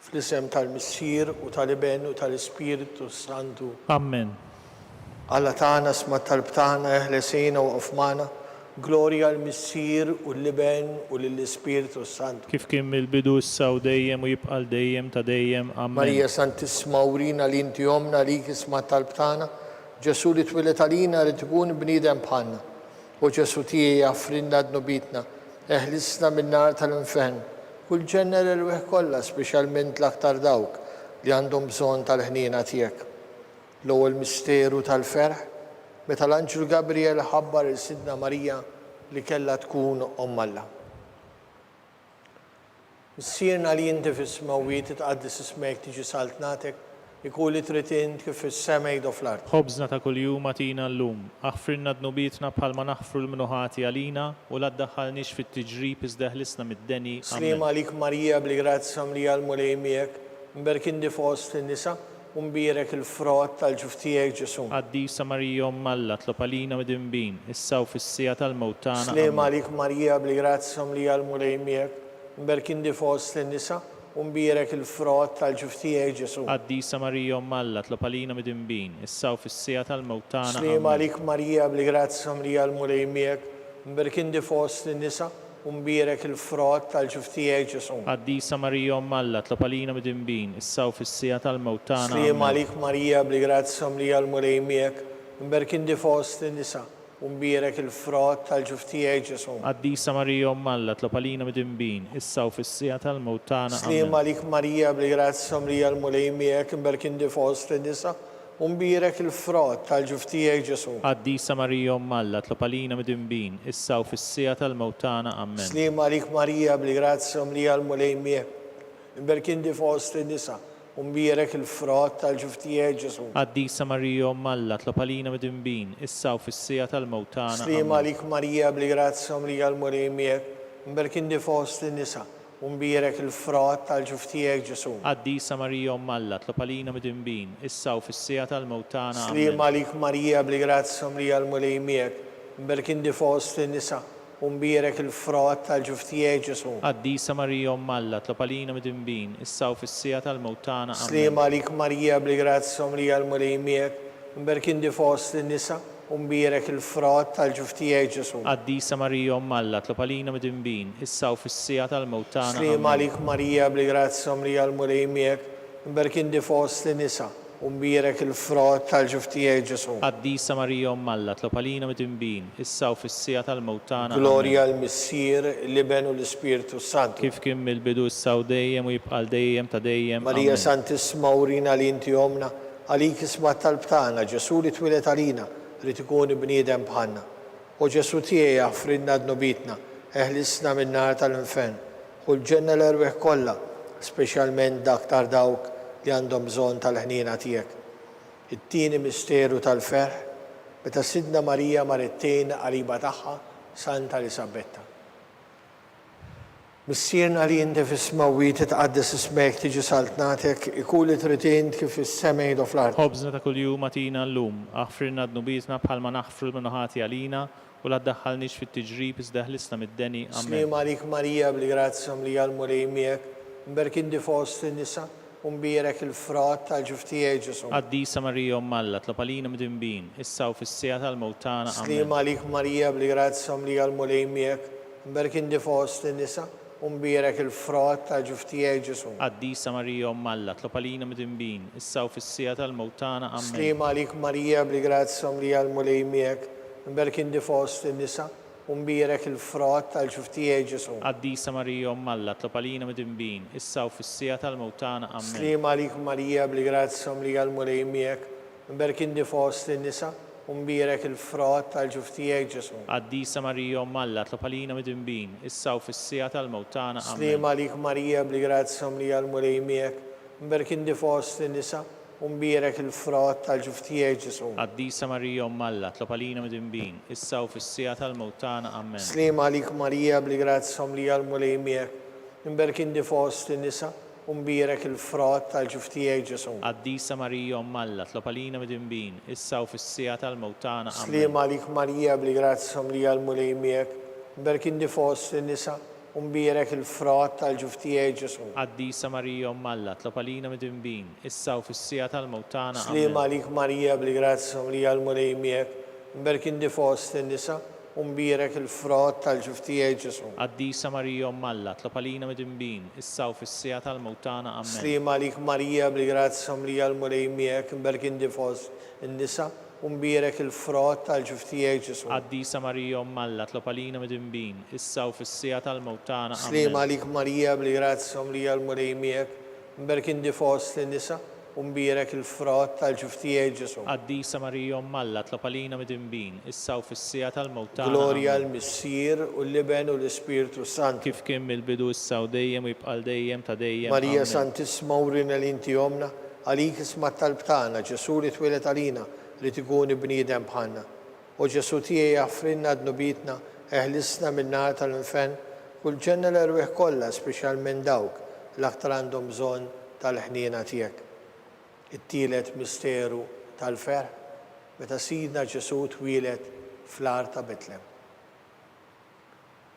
Fl-isem tal-Missier u tal-Iben u tal-Ispiritu Santu. Amen. Alla tagħna sma talb tagħna eħlesejna u qofmana, glorja l-Missier u l-Iben u l-Ispiritu Santu. Kif kien mill-bidu issa u dejjem u jibqal dejjem ta' dejjem. Amen. Marija Santisma urina li inti jomna li kisma talb tagħna, Ġesu li twilet għalina li tkun bniedem bħalna. U Ġesu tiegħi jaffrinna dnubitna, eħlisna min-nar tal-infern. Kull ġenner il-weħ kollha, speċjalment l-aktar dawk li għandhom bżonn tal-ħniena tiegħek. L-ewwel misteru tal-ferħ, meta l-Anġlu Gabriel ħabbar il-Sidna Marija li kellha tkun Omm Alla. Missierna li inti fis-smawiet tqaddis ismek tiġi saltnatek, ikun li trid int kif fis-sema jgħidu fl-art. Ħobżna ta' kuljum atina llum, aħfrinna dnubietna bħalma naħfru l-minuħati għalina u la ddaħħalniex fit-tiġrib iżda ħlisna mid-deni. Slima għalik Marija bli-grazza mlija l-mulej miegħek, mberkindi fost in-nisa u mbierek il-frott tal-ġuftijek Ġesu. Qaddisa Marija Omm Alla tlob għalina mid-inbin, issa u fis-sija tal-mewt tagħna. Slima għalik Marija bli-grazza mlija l-mulej miegħek, mberkindi fost in-nisa u mbierek il-frott tal-ġuftijek Ġesu. Qaddisa Marija Omm Alla tlob għalina mid-inbin, issa u fis-sija tal-mewt tagħna. Slima għalik Marija bli-grazza mlija l-mulej miegħek, mberkindi fost in-nisa u mbierek il-frott tal-ġuftijek Ġesu. Qaddisa Marija Omm Alla tlob għalina mid-inbin, issa u fis-sija tal-mewt tagħna. Slima għalik Marija bli-grazza mlija l-mulej miegħek, mberkindi fost in-nisa u mbierek il-frott tal-ġuftijek Ġesu. Qaddisa Marija Omm Alla tlob għalina mid-inbin, issa u fis-sija tal-mewt tagħna. Slima għalik Marija bli-grazza mlija l-mulej miegħek, mberkindi fost in-nisa u mbierek il-frott tal-ġuftijek Ġesu. Qaddisa Marija Omm Alla tlob għalina mid-inbin, issa u fis-sija tal-mewt tagħna. Amen. Slima għalik Marija bli-grazza mlija l-mulej miegħek, mberkindi fost in-nisa u mbierek il-frott tal-ġuftijek Ġesu. Qaddisa Marija Omm Alla tlob għalina mid-inbin, issa u fis-sija tal-mewt tagħna. Slima għalik Marija bli-grazza mlija l-mulej miegħek, mberkindi fost in-nisa u mbierek il-frott tal-ġuftijek Ġesu. Qaddisa Marija Omm Alla tlob għalina mid-inbin, issa u fis-sija tal-mewt tagħna. Slima għalik Marija bli-grazza mlija l-mulej miegħek, mberkindi fost in-nisa u mbierek il-frott tal-ġuftijek Ġesu. Qaddisa Marija Omm Alla tlob għalina mid-inbin, issa u fis-sija tal-mewt tagħna. Slima għalik Marija bli-grazza mlija l-mulej miegħek, mberkindi fost in-nisa u mbierek il-frott tal-ġuftijek Ġesu. Qaddisa Marija Omm Alla tlob għalina mid-inbin, issa u fis-sija tal-mewt tagħna. Slima għalik Marija bli-grazza mlija l-mulej miegħek, mberkindi fost in-nisa u mbierek il-frott tal-ġuftijek Ġesu. Qaddisa Marija Omm Alla tlob għalina mid-inbin, issa u fis-sija tal-mewt tagħna. Glorja l-Missier, l-Iben u l-Ispiritu Santu. Kif kien mill-bidu issa u dejjem u jibqal dejjem ta' dejjem. Marija Amen. Santisma urina li inti jomna, għalik isma talb tagħna, Ġesu li twilet għalina li tkun bniedem bħalna. U Ġesu tiegħi jaffrinna dnubitna, eħlisna min-nar tal-infern. Kull ġenna l-erweħ kollha, speċjalment aktar dawk li għandhom bżonn tal-ħniena tiegħek. It-tieni misteru tal-ferħ, meta Sidna Marija marettejn qariba tagħha, Santa Elisabetta. Missierna li inti fis-smawiet tqaddis ismek tiġi saltnatek, ikun li trid int kif fis-sema jgħidu fl-art. Ħobżna ta' kuljum atina llum, aħfrinna dnubietna bħalma naħfru l-minuħati għalina u la ddaħħalniex fit-tiġrib iżda ħlisna mid-deni. Amen. Slima għalik Marija bli-grazza mlija l-mulej miegħek, mberkindi fost in-nisa u mbierek il-frott tal-ġuftijek Ġesu. Qaddisa Marija Omm Alla tlob għalina mid-inbin, issa u fis-sija tal-mewt tagħna. Amen. Slima għalik Marija bli-grazza mlija l-mulej miegħek, mberkindi fost in-nisa u mbierek il-frott tal-ġuftijek Ġesu. Qaddisa Marija Omm Alla tlob għalina mid-inbin, issa u fis-sija tal-mewt tagħna. Amen. Slima għalik Marija bli-grazza mlija l-mulej miegħek, mberkindi fost in-nisa u mbierek il-frott tal-ġuftijek Ġesu. Qaddisa Marija Omm Alla tlob għalina mid-inbin, issa u fis-sija tal-mewt tagħna. Amen. Slima għalik Marija bli-grazza mlija l-mulej miegħek, mberkindi fost in-nisa u mbierek il-frott tal-ġuftijek Ġesu. Qaddisa Marija Omm Alla tlob għalina mid-inbin, issa u fis-sija tal-mewt tagħna. Amen. Slima għalik Marija bli-grazza mlija l-mulej miegħek, mberkindi fost in-nisa u mbierek il-frott tal-ġuftijek Ġesu. Qaddisa Marija Omm Alla tlob għalina mid-inbin, issa u fis-sija tal-mewt tagħna. Amen. Slima għalik Marija bli-grazza mlija l-mulej miegħek, mberkindi fost in-nisa u mbierek il-frott tal-ġuftijek Ġesu. Qaddisa Marija Omm Alla tlob għalina mid-inbin, issa u fis-sija tal-mewt tagħna. Amen. Slima għalik Marija bli-grazza mlija l-mulej miegħek, mberkindi fost in-nisa u mbierek il-frott tal-ġuftijaj Ġesu. Qaddisa Marija Umm Alla, tlob għalina midinbin, issa u fis-sija tal-mewt tagħna. Slim għalik Marija bli-grazza li għal-mulej miegħek, mberkin di fost in-nisa, u mbierek il-frott tal-ġuftijaj Ġesu. Qaddisa Marija Umm Alla, tlob għalina midinbin, issa u fis-sija tal-mewt tagħna. Amen. Slim għalik Marija bli-grazza li għal-mulej miegħek, mberkin di fost in-nisa, u mbierek il-frott tal-ġuftijaj Ġesu. Qaddisa Marija Umm Alla, tlob għalina midinbin, issa u fis-sija tal-mewt tagħna. Slim għalik Marija bli-grazza li għal-mulej miegħek, mberkin di fost in-nisa, u mbierek il-frott tal-ġuftijaj Ġesu. Qaddisa Marija Umm Alla, tlob għalina midinbin, issa u fis-sija tal-mewt tagħna. Glorja l-Missier u l-Liben u l-Ispiritu Sant. Kif kien mill-bidu issa u dejjem u jibqal dejjem ta' dejjem. Marija Amen. Santisma urina l-inti jomna, għalik isma tal-btana, Ġesu li twilet għalina, li tikuni bniedem bħalna. U Ġesu tiegħi jaffrinna d-nubitna, eħlisna min-nar tal-infen, kull ġenna l-erwieħ kollha, speċjalment dawk l-aktar għandhom bżonn tal-ħniena tiegħek. It-tielet misteru tal-ferħ, meta Sidna Ġesu twilet fl-ar ta' Betlem.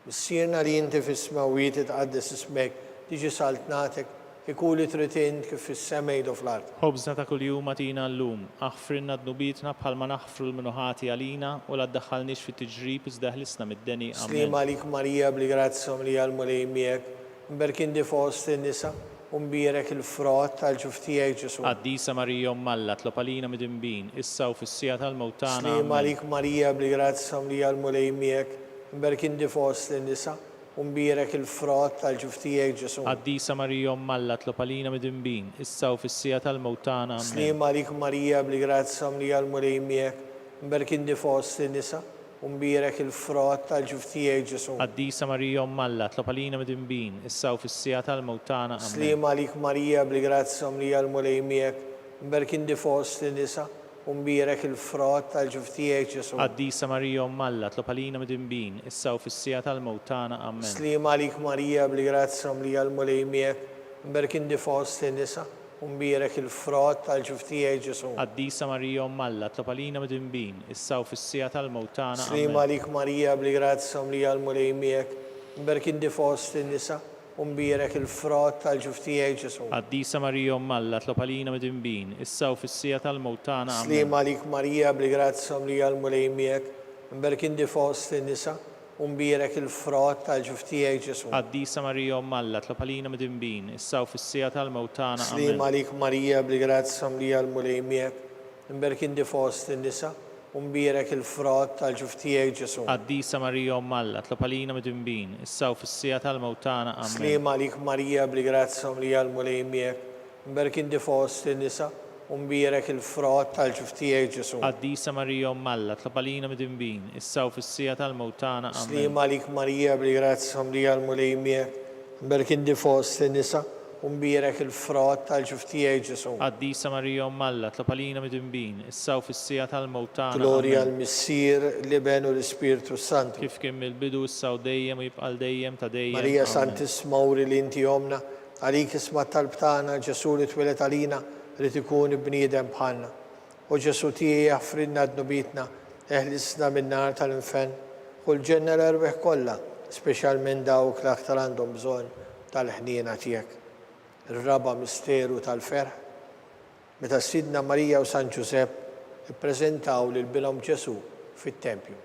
Missierna li inti fis-smawiet itqaddes ismek, tiġi saltnatek, ikuli tritint kif fis-semejn u fl-art. Ħobżna ta' kuljum atina llum, aħfrinna d-nubitna bħalma naħfru l-minuħati għalina u la ddaħħalniex fit-tiġrib iżda ħlisna mid-deni. Slim għalik Marija bli-grazza li għal-mulej miegħek, mberkin di fost in-nisa, u mbierek il-frott tal-ġuftijaj Ġesu. Qaddisa Marija Umm Alla, tlob għalina midinbin, issa u fis-sija tal-mewt tagħna. Slim għalik Marija bli-grazza li għal-mulej miegħek, mberkin di fost in-nisa, u mbierek il-frott tal-ġuftijaj Ġesu. Qaddisa Marija Umm Alla, tlob għalina midinbin, issa u fis-sija tal-mewt tagħna. Slim għalik Marija bli-grazza li għal-mulej miegħek, mberkin di fost in-nisa, u mbierek il-frott tal-ġuftijaj Ġesu. Qaddisa Marija Umm Alla, tlob għalina midinbin, issa u fis-sija tal-mewt tagħna. Slim għalik Marija bli-grazza li għal-mulej miegħek, mberkin di fost in-nisa, u mbierek il-frott tal-ġuftijaj Ġesu. Qaddisa Marija Umm Alla, tlob għalina midinbin, issa u fis-sija tal-mewt tagħna. Amen. Slim għalik Marija bli-grazza li għal-mulej miegħek, mberkin di fost in-nisa, u mbierek il-frott tal-ġuftijaj Ġesu. Qaddisa Marija Umm Alla, tlob għalina midinbin, issa u fis-sija tal-mewt tagħna. Slim għalik Marija bli-grazza li għal-mulej miegħek, mberkin di fost in-nisa, u mbierek il-frott tal-ġuftijaj Ġesu. Qaddisa Marija Umm Alla, tlob għalina midinbin, issa u fis-sija tal-mewt tagħna. Slim għalik Marija bli-grazza li għal-mulej miegħek, mberkin di fost in-nisa, u mbierek il-frott tal-ġuftijaj Ġesu. Qaddisa Marija Umm Alla, tlob għalina midinbin, issa u fis-sija tal-mewt tagħna. Slim għalik Marija bli-grazza li għal-mulej miegħek, mberkin di fost in-nisa, u mbierek il-frott tal-ġuftijaj Ġesu. Qaddisa Marija Umm Alla, tlob għalina midinbin, issa u fis-sija tal-mewt tagħna. Slim għalik Marija bli-grazza li għal-mulej miegħek, mberkin di fost in-nisa, u mbierek il-frott tal-ġuftijaj Ġesu. Qaddisa Marija Umm Alla, tlob għalina midinbin, issa u fis-sija tal-mewt tagħna. Slim għalik Marija bli-grazza li għal-mulej miegħek, mberkin di fost in-nisa, u mbierek il-frott tal-ġuftijaj Ġesu. Qaddisa Marija Umm Alla, tlob għalina midinbin, issa u fis-sija tal-mewt tagħna. Glorja l-Missier, l-Liben u l-Ispiritu Sant. Kif kien mill-bidu issa u dejjem u jibqal dejjem ta' dejjem. Marija Amen. Santisma uri l-inti jomna, għalik isma tal-btana, Ġesu li twilet għalina, li tikuni bniedem bħalna. U Ġesu tiegħi jaffrinna d-nubitna, eħlisna min-nar tal-infen, kull ġenna l-erwieħ kollha, speċjalment dawk l-aktar għandhom bżonn tal-ħniena tiegħek. Ir-raba misteru tal-ferħ, meta Sidna Marija u San Ġusepp ippreżentaw lil bilhom Ġesu fit-tempju.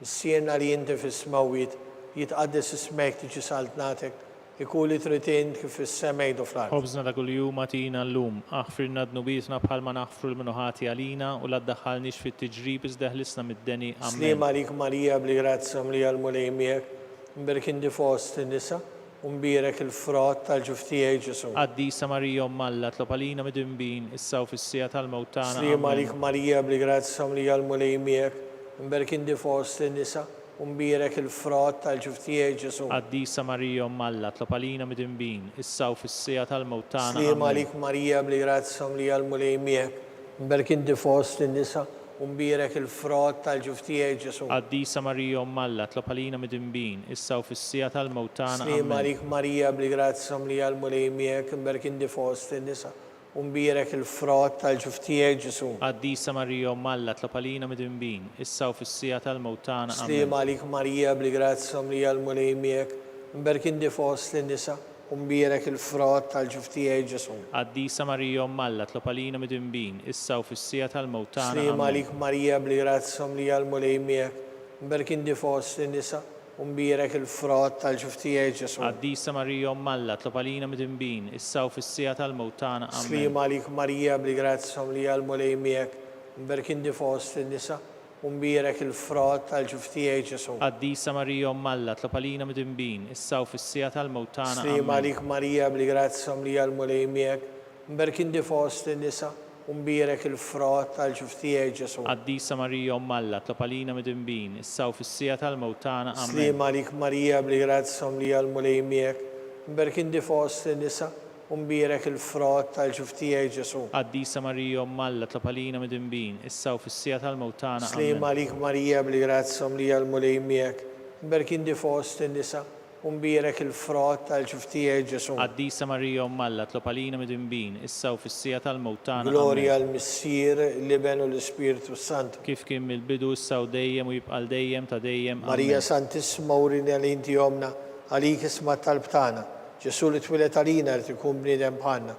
Missierna li inti fis-smawiet, jitqaddes ismek tiġi saltnatek, ikuli tritint kif fis-semejn u fl-art. Ħobżna ta' kuljum atina llum, aħfrinna d-nubitna bħalma naħfru l-minuħati għalina u la ddaħħalniex fit-tiġrib iżda ħlisna mid-deni. Slim għalik Marija bli-grazza li għal-mulej miegħek, mberkin di fost in-nisa, u mbierek il-frott tal-ġuftijaj Ġesu. Qaddisa Marija Umm Alla, tlob għalina midinbin, issa u fis-sija tal-mewt tagħna. Slim għalik Marija bli-grazza li għal-mulej miegħek, mberkin di fost in-nisa, u mbierek il-frott tal-ġuftijaj Ġesu. Qaddisa Marija Umm Alla, tlob għalina midinbin, issa u fis-sija tal-mewt tagħna. Slim għalik Marija bli-grazza li għal-mulej miegħek, mberkin di fost in-nisa, u mbierek il-frott tal-ġuftijaj Ġesu. Qaddisa Marija Umm Alla, tlob għalina midinbin, issa u fis-sija tal-mewt tagħna. Slim għalik Marija bli-grazza li għal-mulej miegħek, mberkin di fost in-nisa, u mbierek il-frott tal-ġuf tiegħek Ġesu. Qaddisa Marija Malla tlopalina mid-imbin, issa u fis-sija tal-mewtana. Slim għalik Marija bli-grazza mlija l-mulej miegħek, mberkindi fost lin-nisa u mbierek il-frott tal-ġuf tiegħek Ġesu. Qaddisa Marija Malla tlopalina mid-imbin, issa u fis-sija tal-mewtana. Slim għalik Marija bli-grazza mlija l-mulej miegħek, mberkindi fost lin-nisa u mbierek il-frott tal-ġuf tiegħek Ġesu. Qaddisa Marija Malla tlopalina mid-imbin, issa u fis-sija tal-mewtana. Slim għalik Marija bli-grazza mlija l-mulej miegħek, mberkindi fost lin-nisa u mbierek il-frott tal-ġuf tiegħek Ġesu. Qaddisa Marija Malla tlopalina mid-imbin, issa u fis-sija tal-mewtana. Slim għalik Marija bli-grazza mlija l-mulej miegħek, mberkindi fost lin-nisa u mbierek il-frott tal-ġuf tiegħek Ġesu. Qaddisa Marija Malla tlopalina mid-imbin, issa u fis-sija tal-mewtana. Slim għalik Marija bli-grazza mlija l-mulej miegħek, mberkindi fost lin-nisa u mbierek il-frott tal-ġuf tiegħek Ġesu. Qaddisa Marija Malla tlopalina mid-imbin, issa u fis-sija tal-mewtana. Slim għalik Marija bli-grazza mlija l-mulej miegħek, mberkindi fost lin-nisa u mbierek il-frott tal-ġuf tiegħek Ġesu. Qaddisa Marija Malla tlopalina mid-imbin, issa u fis-sija tal-mewtana. Glorja l-Missier, l-Iben u l-Ispiritu Sant. Kif kien mill-bidu issa u dejjem u jibqa' dejjem ta' dejjem. Marija Santissima urini għal-inti jomna, għalik isma tal-btana. Ġesu li twilet għalina li tkun bniedem bħalna.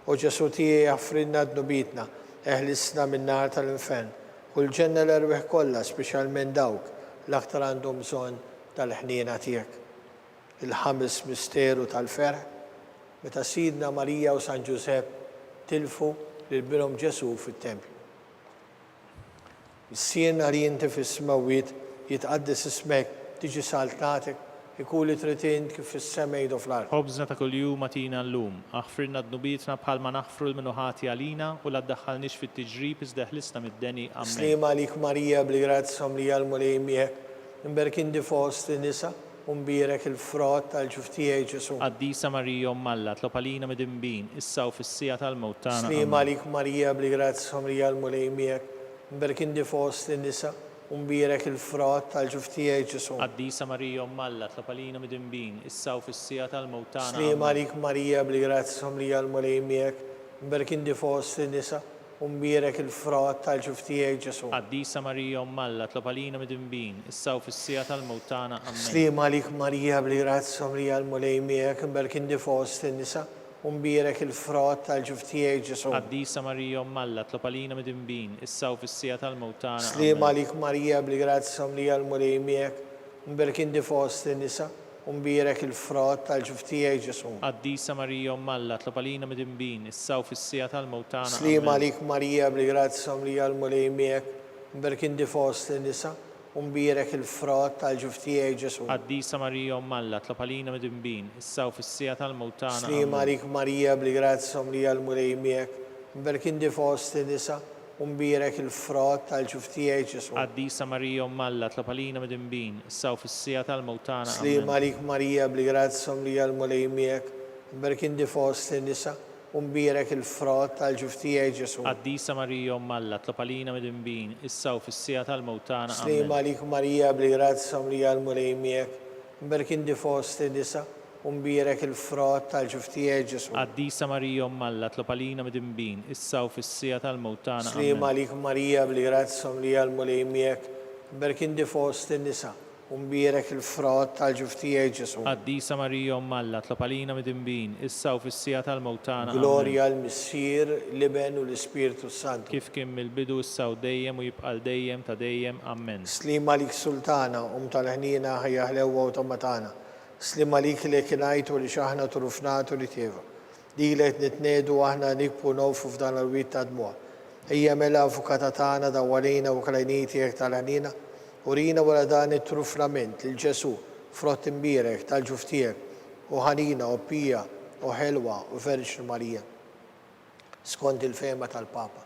U Ġesu tiegħi jaffrinna d-nubitna, eħlisna min-nar tal-infern. U l-ġenna l-erweħ kollha, speċjalment dawk l-aktar għandhom bżonn tal-ħniena tiegħek. Il-ħames misteru tal-ferħ, meta Sidna Marija u San Ġusepp tilfu lil binhom Ġesu fit-tempju. Is-sien li inti fis-smawiet jitqaddis ismek, tiġi saltatek, ikun li trid int kif fis-sema jgħidu fl-ard. Ħobżna ta' kuljum atina llum, aħfrilna d-nubitna bħalma naħfru l-minuħati għalina u la ddaħħalniex fit-tiġrib iżda ħlisna mid-deni. Amen. Slim għalik Marija bli-grazza mlija l-mulej miegħek, imberkindi fost lin-nisa u mbierek il-frott tal-ġuf tiegħek Ġesu. Qaddisa Marija Malla tlopalina mid-imbin, issa u fis-sija tal-mewtana. Slim għalik Marija bli-grazza mlija l-mulej miegħek, imberkindi fost lin-nisa u mbierek il-frott tal-ġuf tiegħek Ġesu. Qaddisa Marija Malla tlopalina mid-imbin, issa u fis-sija tal-mewtana. Slim għalik Marija bli-grazza mlija l-mulej miegħek, imberkindi fost lin-nisa u mbierek il-frott tal-ġuf tiegħek Ġesu. Qaddisa Marija Malla tlopalina mid-imbin, issa u fis-sija tal-mewtana. Slim għalik Marija bli-grazza mlija l-mulej miegħek, imberkindi fost lin-nisa u mbierek il-frott tal-ġuf tiegħek Ġesu. Qaddisa Marija Malla tlopalina mid-imbin, issa u fis-sija tal-mewtana. Slim għalik Marija bli-grazza mlija l-mulej miegħek, imberkindi fost lin-nisa u mbierek il-frott tal-ġuf tiegħek Ġesu. Qaddisa Marija Malla tlopalina mid-imbin, issa u fis-sija tal-mewtana. Slim għalik Marija bli-grazza mlija l-mulej miegħek, imberkindi fost lin-nisa u mbierek il-frott tal-ġuf tiegħek Ġesu. Qaddisa Marija Malla tlopalina mid-imbin, issa u fis-sija tal-mewtana. Slim għalik Marija bli-grazza mlija l-mulej miegħek, imberkindi fost lin-nisa u mbierek il-frott tal-ġuf tiegħek Ġesu. Qaddisa Marija Malla tlopalina mid-imbin, issa u fis-sija tal-mewtana. Slim għalik Marija bli-grazza mlija l-mulej miegħek, imberkindi fost lin-nisa u mbierek il-frott tal-ġuf tiegħek Ġesu. Qaddisa Marija Malla tlopalina mid-imbin, issa u fis-sija tal-mewtana. Slim għalik Marija bli-grazza mlija l-mulej miegħek, imberkindi fost lin-nisa u mbierek il-frott tal-ġuf tiegħek Ġesu. Qaddisa Marija Malla tlopalina mid-imbin, issa u fis-sija tal-mewtana. Slim għalik Marija bli-grazza mlija l-mulej miegħek, imberkindi fost lin-nisa u mbierek il-frott tal-ġuf tiegħek Ġesu. Qaddisa Marija Malla tlopalina mid-imbin, issa u fis-sija tal-mewtana. Glorja l-Missier, l-Iben u l-Ispiritu Sant. Kif kien mill-bidu issa u dejjem u jibqa' dejjem ta' dejjem. Amen. Slim għalik Sultana, tal-ħnina ħajjaħlewa u tommatana. Slim għalik li kienajtu li xaħna turufnatu li teva. Dilet nitnedu aħna nikbu nofu f'dan l-wit ta' dmuħ. Ejja mela avukata tagħna dawwalina u klajnitiek tal-ħnina. Urina wara dan it-trufnament lil Ġesu frott imbierek tal-ġuf tiegħek u ħanina u pija u ħelwa u Verġ Marija. Skont il-fema tal-Papa.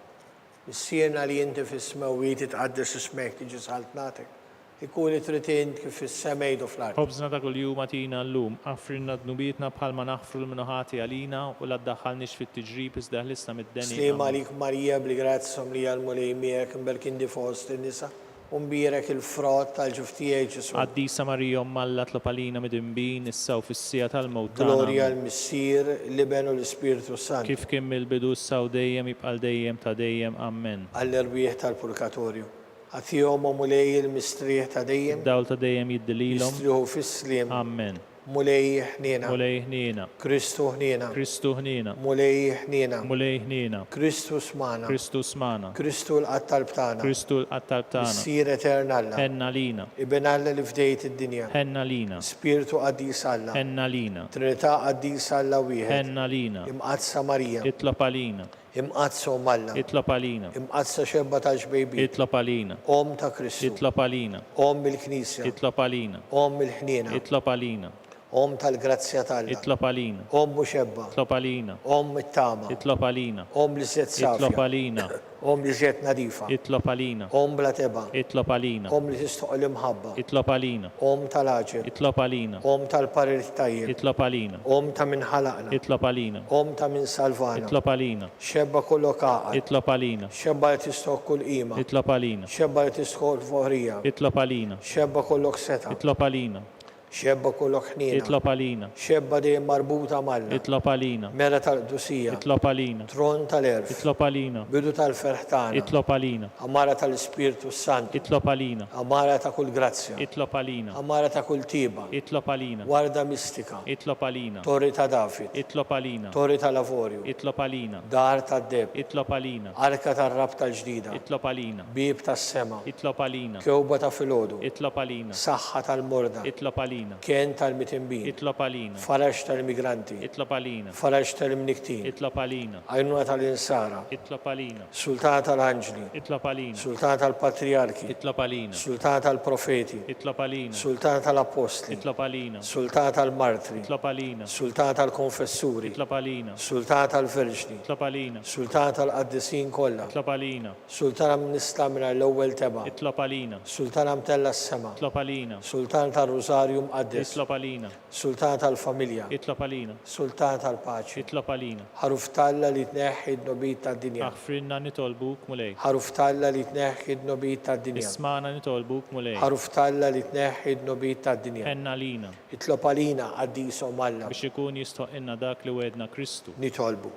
Missierna li inti fis-smawiet titqaddis ismek tiġi saltnatek. Ikun li trid int kif fis-sema jgħidu fl-ard. Ħobżna ta' kuljum atina llum, aħfrilna d-nubitna bħalma naħfru l-minuħati għalina u la ddaħħalniex fit-tiġrib iżda ħlisna mid-deni. Slim għalik Marija bli-grazza mlija l-mulej miegħek imberkindi fost lin-nisa u mbierek il-frott tal-ġuftijaj Ġesu. Qaddisa Marija Alla tlob għalina midinbin issa u fis-sija tal-mewt tagħna. Glorja l-Missier, l-Iben u l-Ispiritu Sant. Kif kien mill-bidu issa u dejjem jibqal dejjem ta' dejjem. Amen. Għall-erbieħ tal-Purgatorju. Għatijom u mulej il-mistrieħ ta' dejjem. Dawl ta' dejjem jiddililhom. Jistriħu fis-slim. Amen. Mulej ħnina. Mulej ħnina. Kristu ħnina. Kristu ħnina. Mulej ħnina. Mulej ħnina. Kristu smana. Kristu smana. Kristu l-qattal btana. Kristu l-qattal tagħna. Sir eternalla. Henna lina. Iben Alla li fdejt id-dinja. Henna lina. Spiritu qaddis Alla. Henna lina. Trinità qaddis Alla wieħed. Henna lina. Imqazza Marija. Itlob għalina. Imqazza Alla. Itlob għalina. Imqazza xebba tal-ġbejbi. Itlob għalina. Om ta' Kristu. Itlob għalina. Om il-Knisja. Itlob għalina. Om il-ħnina. Itlob għalina. Om tal-grazzja tal-la. Itlob għalina. Om muxebba. Itlob għalina. Om it-tama. Itlob għalina. Om li zet Itlob safja. għalina. Om li zet nadifa. Itlob għalina. Om bla teba. Itlob għalina. Om li tistoq l-imħabba. Itlob għalina. Om tal-aġeb. Itlob għalina. Om tal-parir tajjeb. Itlob għalina. Om ta' min ħalaqna. Itlob għalina. Om ta' min salvana. Itlob għalina. Xebba kollu kaqat. Itlob għalina. Xebba li tistoq kull qima. Itlob għalina. Xebba li tistoq l-fohrija. Itlob għalina. Xebba kollok seta. Itlob għalina. Xebba kollok ħnina. Itlob għalina. Xebba dejjem marbuta malla. Itlob għalina. Mera tal-qdusija. Itlob għalina. Tron tal-erf. Itlob għalina. Bidu tal-ferħtana. Itlob għalina. Amara tal-Ispiritu Sant. Itlob għalina. Amara ta' kull grazzja. Itlob għalina. Amara ta' kull tiba. Itlob għalina. Warda mistika. Itlob għalina. Torri ta' David. Itlob għalina. Torri ta' Lavorju. Itlob għalina. Dar ta' Deb. Itlob għalina. Arka ta' Rab tal-ġdida. Itlob għalina. Bib ta' Sema. Itlob għalina. Kewba ta' Filodu. Itlob għalina. Saħħa tal-Morda. Itlob għalina. Kien tal-Mitimbin. Itlob għalina. Farax tal-Migranti. Itlob għalina. Farax tal-Mniktin. Itlob għalina. Għajnuna tal-Insara. Itlob għalina. Sultan tal-Anġli. Itlob għalina. Sultan tal-Patriarki. Itlob għalina. Sultan tal-Profeti. Itlob għalina. Sultan tal-Apostli. Itlob għalina. Sultan tal-Martri. Itlob għalina. Sultan tal-Konfessuri. Itlob għalina. Sultan tal-Verġni. Itlob għalina. Sultan tal-Qaddisin kollha. Itlob għalina. Sultan am-Nista minn l-ewwel teba. Itlob għalina. Sultan am-Tella s-sema. Itlob għalina. Sultan tal-Rosario mqaddes. Itlob għalina. Sultan tal-Familja. Itlob għalina. Sultan tal-Paċi. Itlob għalina. Ħaruf talla li tneħħi d-nobit tad-dinja. Aħfrinna nitolbuk mulej. Ħaruf talla li tneħħi d-nobit tad-dinja. Ismana nitolbuk mulej. Ħaruf talla li tneħħi d-nobit tad-dinja. Henna lina. Itlob għalina għaddisom Alla. Biex ikun jistoqinna dak li wedna Kristu. Nitolbu.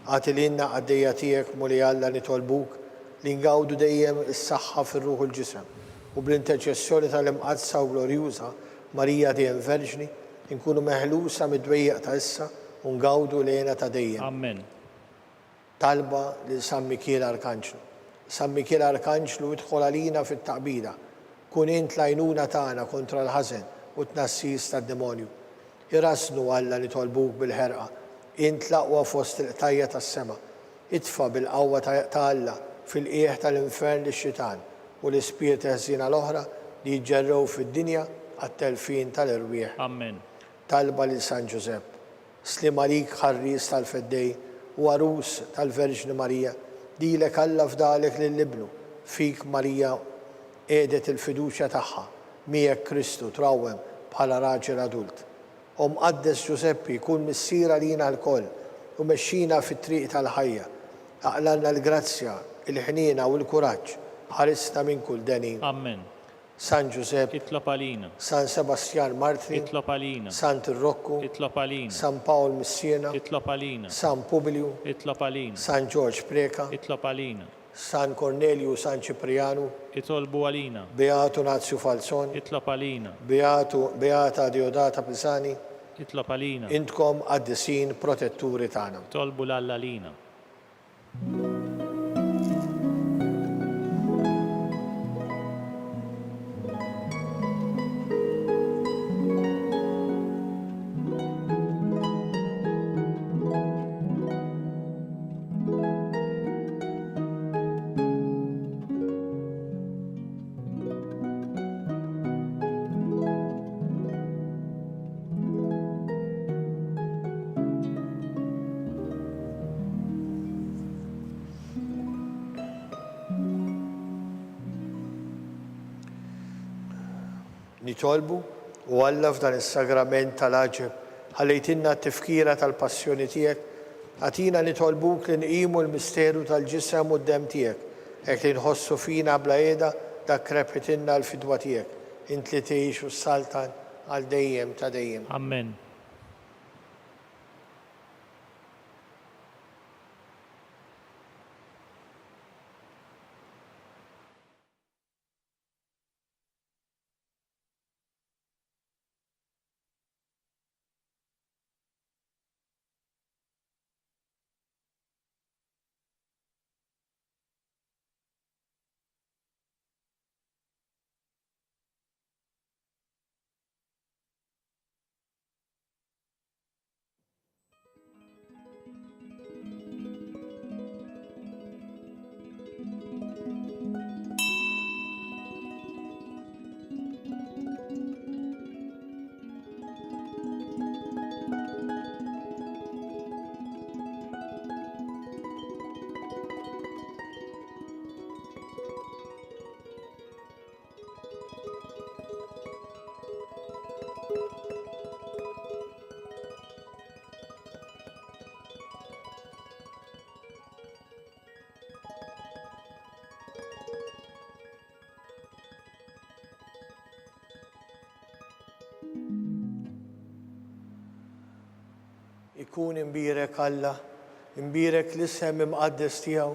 Għatilinna għaddejja tiegħek muli Alla nitolbuk li ngawdu dejjem is-saħħa fir-ruħ u l-ġisem. U bl-interċessjoni tal-imqazza u glorjuża Marija dejjem Verġni nkunu meħlusa mid-dwejjeq ta' issa u ngawdu lejna ta' dejjem. Amen. Talba lil San Mikiel Arkanġlu. San Mikiel Arkanġlu idħol għalina fit-taqbida. Kun int l-għajnuna tagħna kontra l-ħażen u t-nassis tad-demonju. Irasnu Alla nitolbuk bil-ħerqa. Int l-aqwa fost il-qtajja tas-sema. Itfa bil-qawwa ta' Alla fil-qieħ tal-infern lix-xitan u l-ispirti ħżiena l-oħra li jġerrew fid-dinja għat-telfin tal-irwieħ. Amen. Talba lil San Ġusepp. Slim għalik ħarris tal-feddej u għarus tal-Verġni Marija. Dilek Alla fdalek lill-ibnu. Fik Marija edet il-fiduċja tagħha. Miegħek Kristu trawwem bħala raġel adult. Mqaddes Ġuseppi kun missiera lina l-koll u mexxina fit-triq tal-ħajja. Aqlalna l-grazzja, il-ħniena u l-kuraġġ. Ħarisna minn kull denin. Amen. San Ġusepp. Itlob għalina. San Sebastian Martri. Itlob għalina. Sant Rocco. Itlob għalina. San Paul Missiena. Itlob għalina. San Publiu. Itlob għalina. San George Preka. Itlob għalina. San Corneliu San Cipriano. Itolbu għalina. Beatu Nazio Falzon. Itlob għalina. Beata Diodata Pisani. Itlob għalina. Intkom għaddisin protetturi tagħna. Tolbu l-Alla lina. Nitolbu u Alla f'dan is-sagrament tal-aġeb ħallejtinna t-tifkira tal-passjoni tiegħek, għatina nitolbuk li nqimu l-misteru tal-ġisem u d-dem tiegħek, hekk li nħossu fina bla qiegħda dak repetinna l-fidwa tiegħek. Int li tgħix u s-saltan għal dejjem ta' dejjem. Amen. Ikun imbirek Alla, imbirek l-isem imqaddes tiegħu,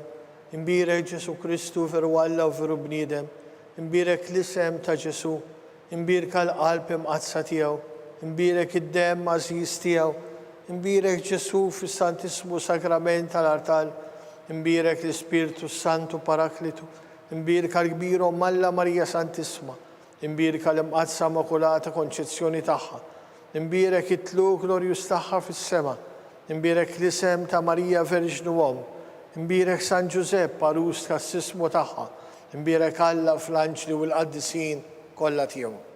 imbirek Ġesu Kristu veru Alla u veru bniedem, imbirek l-isem ta' Ġesu, imbirek l-qalb imqazza tiegħu, imbirek id-demm għażiż tiegħu, imbirek Ġesu fis-Santissimu Sagrament tal-Artal, imbirek l-Ispiritu Santu Paraklitu, imbirek l-kbir Alla Marija Santissima, imbirek l-imqazza Immakulata Konċezzjoni tagħha, imbirek it-tlu glorjus tagħha fis-sema, imbirek l-isem ta' Marija Verġnu Om, imbirek San Ġusepp Arus tas-sismu tagħha, imbirek Alla fl-anġli u l-qaddisin kollha tiegħu.